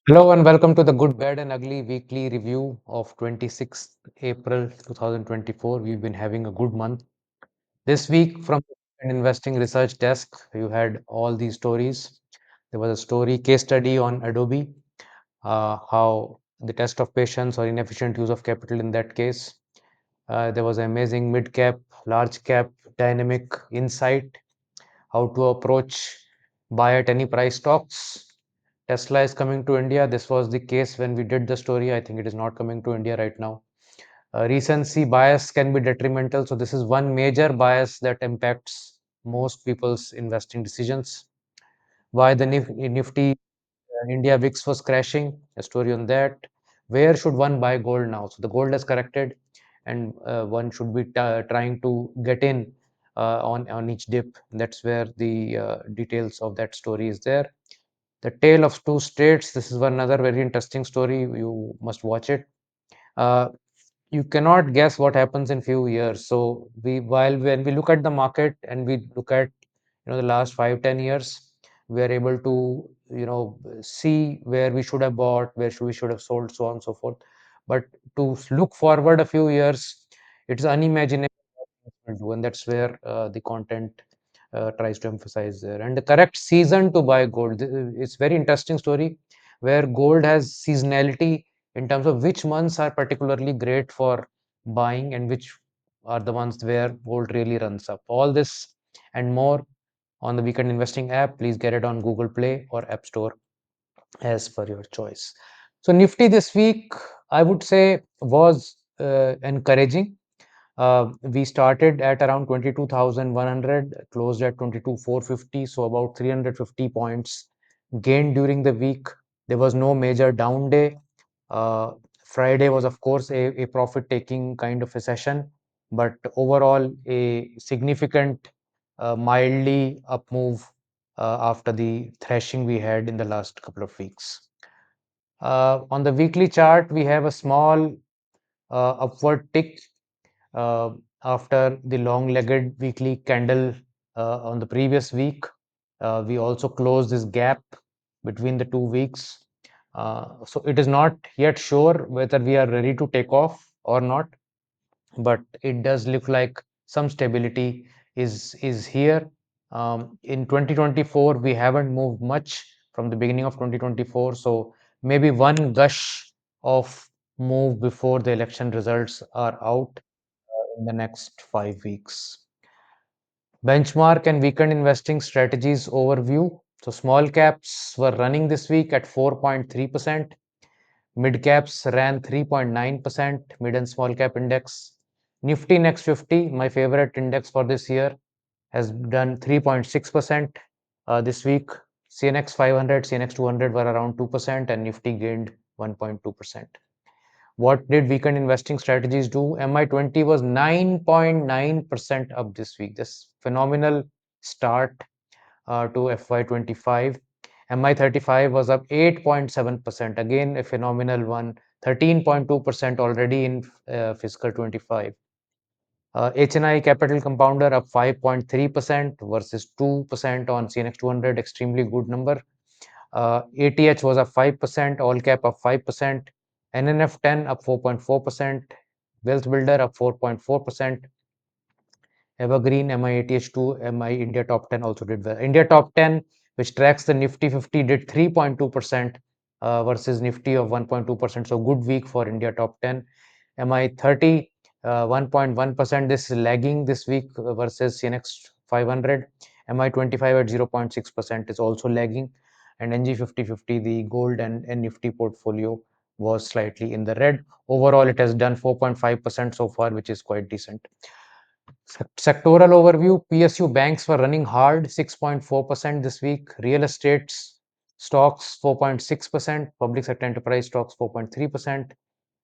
Hello and welcome to the Good, Bad and Ugly weekly review of 26th April 2024. We've been having a good month. This week from an investing research desk, you had all these stories. There was a story case study on Adobe, how the test of patience or inefficient use of capital in that case. There was amazing mid cap, large cap, dynamic insight, how to approach buy at any price stocks. Tesla is coming to India. This was the case when we did the story. I think it is not coming to India right now. Recency bias can be detrimental. So this is one major bias that impacts most people's investing decisions. Why the Nifty India VIX was crashing, a story on that. Where should one buy gold now? So the gold has corrected, and one should be trying to get in on each dip. That's where the details of that story is there. The Tale of Two States. This is one another very interesting story. You must watch it. Uh, you cannot guess what happens in few years. So while when we look at the market and we look at the last 5-10 years, we are able to see where we should have bought, where we should have sold, so on and so forth. But to look forward a few years, it's unimaginable what things will do, and that's where the content tries to emphasize there. And the correct season to buy gold. It's very interesting story where gold has seasonality in terms of which months are particularly great for buying and which are the ones where gold really runs up. All this and more on the Weekend Investing app. Please get it on Google Play or App Store as per your choice. So Nifty this week, I would say, was encouraging. We started at around 22,100, closed at 22,450, so about 350 points gained during the week. There was no major down day. Uh, Friday was, of course, a profit-taking kind of a session, but overall a significant, mildly up move after the thrashing we had in the last couple of weeks. On the weekly chart, we have a small upward tick uh, after the long-legged weekly candle on the previous week. We also closed this gap between the 2 weeks. So it is not yet sure whether we are ready to take off or not, but it does look like some stability is here. In 2024, we haven't moved much from the beginning of 2024, so maybe one gush of move before the election results are out in the next 5 weeks. Benchmark and weekend investing strategies overview. So small caps were running this week at 4.3%. Mid caps ran 3.9%, mid and small cap index. Nifty Next 50, my favorite index for this year, has done 3.6% this week. CNX 500, CNX 200 were around 2%, and Nifty gained 1.2%. What did weekend investing strategies do? MI20 was 9.9% up this week. This phenomenal start to FY25. MI35 was up 8.7%. Again, a phenomenal one. 13.2% already in fiscal 25. HNI Capital Compounder up 5.3% versus 2% on CNX 200. Extremely good number. ATH was up 5%, all cap up 5%, NNF 10 up 4.4%, Wealth Builder up 4.4%, Evergreen, MIATH2, MI India Top 10 also did well. India Top 10, which tracks the Nifty 50, did 3.2% versus Nifty of 1.2%. So good week for India Top 10. MI 30, 1.1%. This is lagging this week versus CNX 500. MI 25 at 0.6% is also lagging. And NG 50/50, the gold and Nifty portfolio was slightly in the red. Overall, it has done 4.5% so far, which is quite decent. Sectoral overview, PSU banks were running hard, 6.4% this week. Real estates stocks 4.6%, public sector enterprise stocks 4.3%.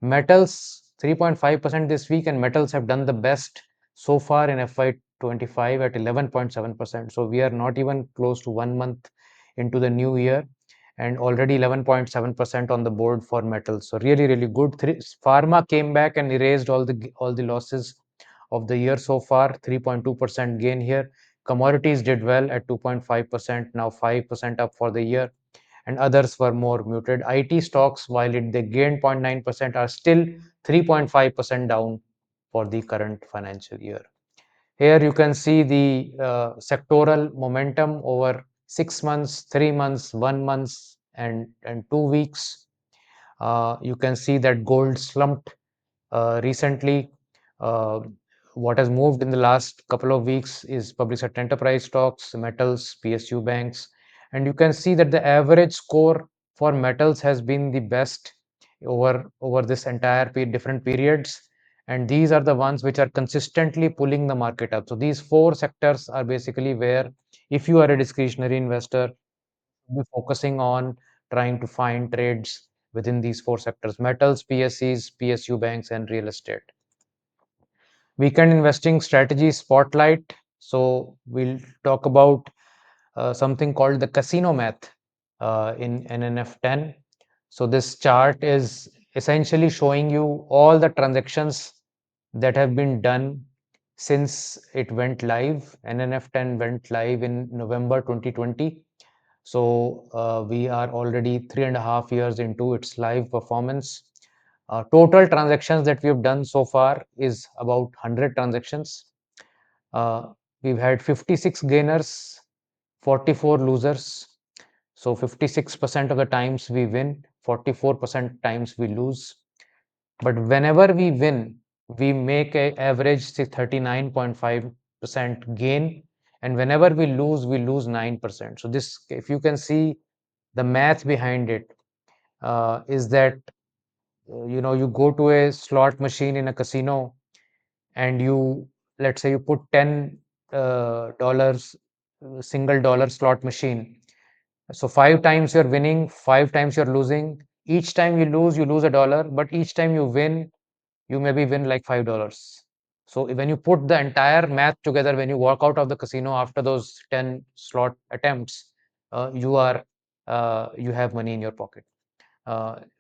Metals 3.5% this week, and metals have done the best so far in FY25 at 11.7%. So we are not even close to 1 month into the new year, and already 11.7% on the board for metals. So really, really good. Pharma came back and erased all the losses of the year so far. 3.2% gain here. Commodities did well at 2.5%, now 5% up for the year. and others were more muted. IT stocks, while they gained 0.9%, are still 3.5% down for the current financial year. Here you can see the sectoral momentum over 6 months, 3 months, 1 month, and 2 weeks. You can see that gold slumped recently. Uh, what has moved in the last couple of weeks is public sector enterprise stocks, metals, PSU banks, and you can see that the average score for metals has been the best over this entire different periods, and these are the ones which are consistently pulling the market up. So these four sectors are basically where, if you are a discretionary investor, be focusing on trying to find trades within these four sectors: metals, PSCs, PSU banks, and real estate. Weekend investing strategy spotlight. So we'll talk about something called the casino math in NNF10. So this chart is essentially showing you all the transactions that have been done since it went live. NNF10 went live in November 2020. So we are already 3.5 years into its live performance. Total transactions that we have done so far is about 100 transactions. Uh, we've had 56 gainers, 44 losers. So 56% of the times we win, 44% times we lose. But whenever we win, we make a average 39.5% gain. And whenever we lose 9%. So this, if you can see the math behind it, is that you go to a slot machine in a casino, and you, let's say you put $10 single dollar slot machine. So 5 times you're winning, 5 times you're losing. Each time you lose $1, but each time you win, you maybe win like $5. So when you put the entire math together, when you walk out of the casino after those 10 slot attempts, you have money in your pocket.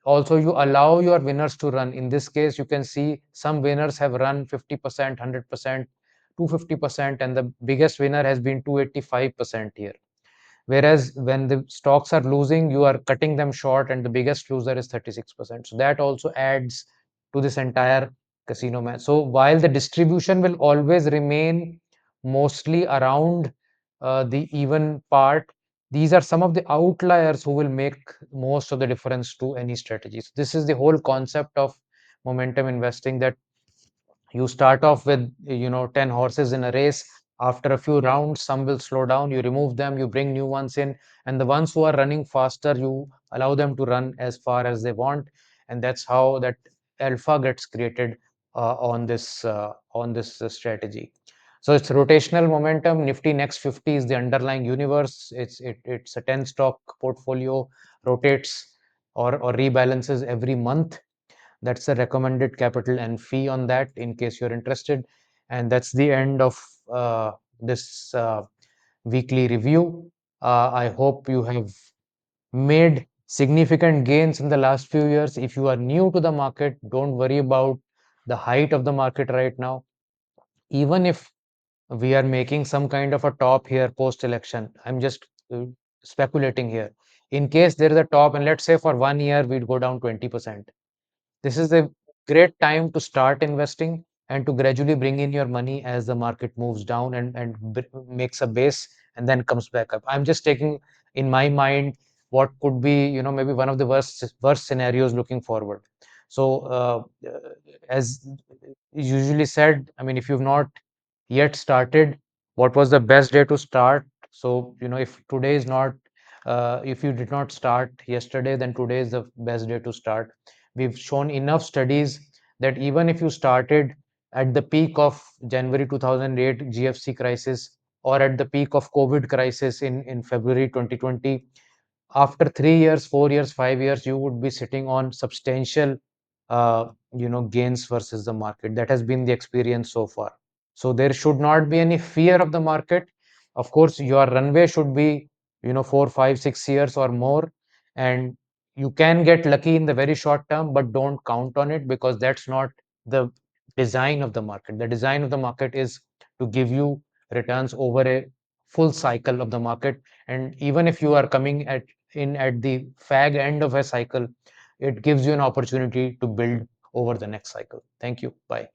Also, you allow your winners to run. In this case, you can see some winners have run 50%, 100%, 250%, and the biggest winner has been 285% here. Whereas when the stocks are losing, you are cutting them short, and the biggest loser is 36%. So that also adds to this entire casino match. So while the distribution will always remain mostly around the even part, these are some of the outliers who will make most of the difference to any strategies. This is the whole concept of momentum investing, that you start off with 10 horses in a race. After a few rounds, some will slow down, you remove them, you bring new ones in, and the ones who are running faster, you allow them to run as far as they want, and that's how that alpha gets created on this strategy. So it's rotational momentum. Nifty next 50 is the underlying universe. It's a 10 stock portfolio, rotates or rebalances every month. That's the recommended capital and fee on that, in case you're interested. And that's the end of this weekly review. I hope you have made significant gains in the last few years. If you are new to the market, don't worry about the height of the market right now. Even if we are making some kind of a top here post election, I'm just speculating here. In case there is a top, and let's say for 1 year we'd go down 20%, this is a great time to start investing and to gradually bring in your money as the market moves down and makes a base and then comes back up. I'm just taking in my mind what could be, maybe one of the worst scenarios looking forward. So, as usually said, I mean, if you've not yet started, what was the best day to start? So, if today is not, if you did not start yesterday, then today is the best day to start. We've shown enough studies that even if you started at the peak of January 2008 GFC crisis, or at the peak of COVID crisis in February 2020, after 3 years, 4 years, 5 years, you would be sitting on substantial, gains versus the market. That has been the experience so far. So there should not be any fear of the market. Of course, your runway should be, 4, 5, 6 years or more, and you can get lucky in the very short term, but don't count on it, because that's not the design of the market. The design of the market is to give you returns over a full cycle of the market. And even if you are coming at in at the fag end of a cycle, it gives you an opportunity to build over the next cycle. Thank you. Bye.